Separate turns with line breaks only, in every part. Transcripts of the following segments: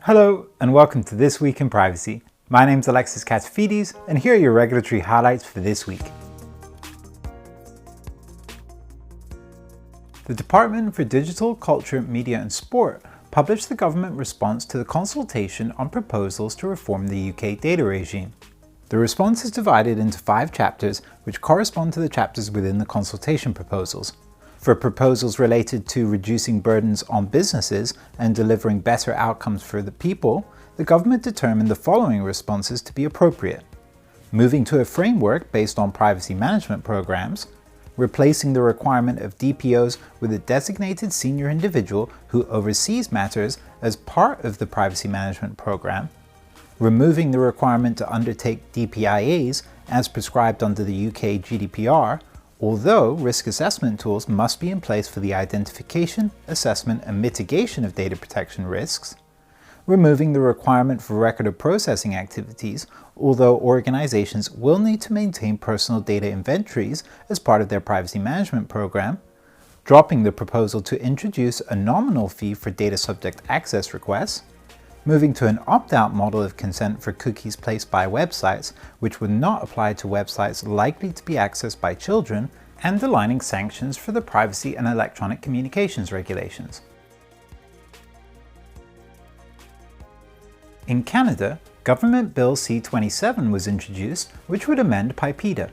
Hello and welcome to This Week in Privacy. My name's Alexis Katafidis and here are your regulatory highlights for this week. The Department for Digital, Culture, Media and Sport published the government response to the consultation on proposals to reform the UK data regime. The response is divided into 5 chapters which correspond to the chapters within the consultation proposals. For proposals related to reducing burdens on businesses and delivering better outcomes for the people, the government determined the following responses to be appropriate: moving to a framework based on privacy management programs, replacing the requirement of DPOs with a designated senior individual who oversees matters as part of the privacy management program, removing the requirement to undertake DPIAs as prescribed under the UK GDPR, although risk assessment tools must be in place for the identification, assessment and mitigation of data protection risks, removing the requirement for record of processing activities, although organizations will need to maintain personal data inventories as part of their privacy management program, dropping the proposal to introduce a nominal fee for data subject access requests, moving to an opt-out model of consent for cookies placed by websites, which would not apply to websites likely to be accessed by children, and aligning sanctions for the privacy and electronic communications regulations. In Canada, Government Bill C-27 was introduced, which would amend PIPEDA.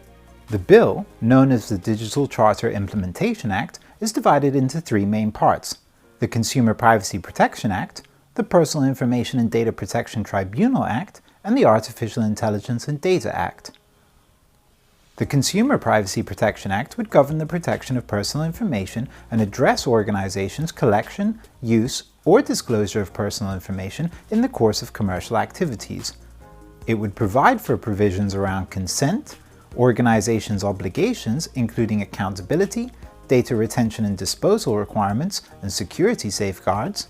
The bill, known as the Digital Charter Implementation Act, is divided into 3 main parts: the Consumer Privacy Protection Act, the Personal Information and Data Protection Tribunal Act, and the Artificial Intelligence and Data Act. The Consumer Privacy Protection Act would govern the protection of personal information and address organizations' collection, use, or disclosure of personal information in the course of commercial activities. It would provide for provisions around consent, organizations' obligations including accountability, data retention and disposal requirements, and security safeguards,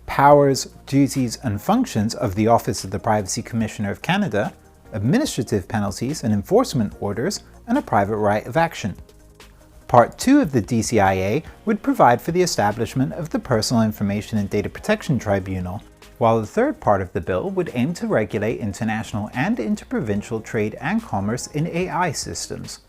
powers, duties and functions of the Office of the Privacy Commissioner of Canada, administrative penalties and enforcement orders, and a private right of action. Part 2 of the DCIA would provide for the establishment of the Personal Information and Data Protection Tribunal, while the third part of the bill would aim to regulate international and interprovincial trade and commerce in AI systems.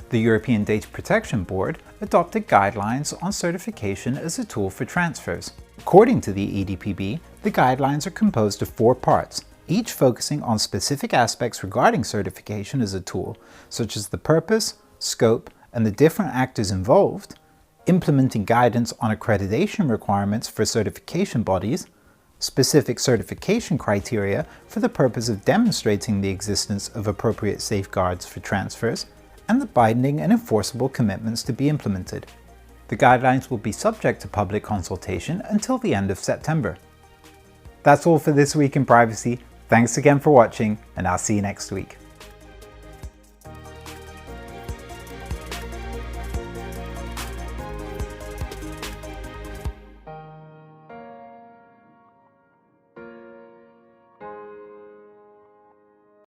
The European Data Protection Board adopted guidelines on certification as a tool for transfers. According to the EDPB, the guidelines are composed of 4 parts, each focusing on specific aspects regarding certification as a tool, such as the purpose, scope, and the different actors involved, implementing guidance on accreditation requirements for certification bodies, specific certification criteria for the purpose of demonstrating the existence of appropriate safeguards for transfers, and the binding and enforceable commitments to be implemented. The guidelines will be subject to public consultation until the end of September. That's all for This Week in Privacy. Thanks again for watching, and I'll see you next week.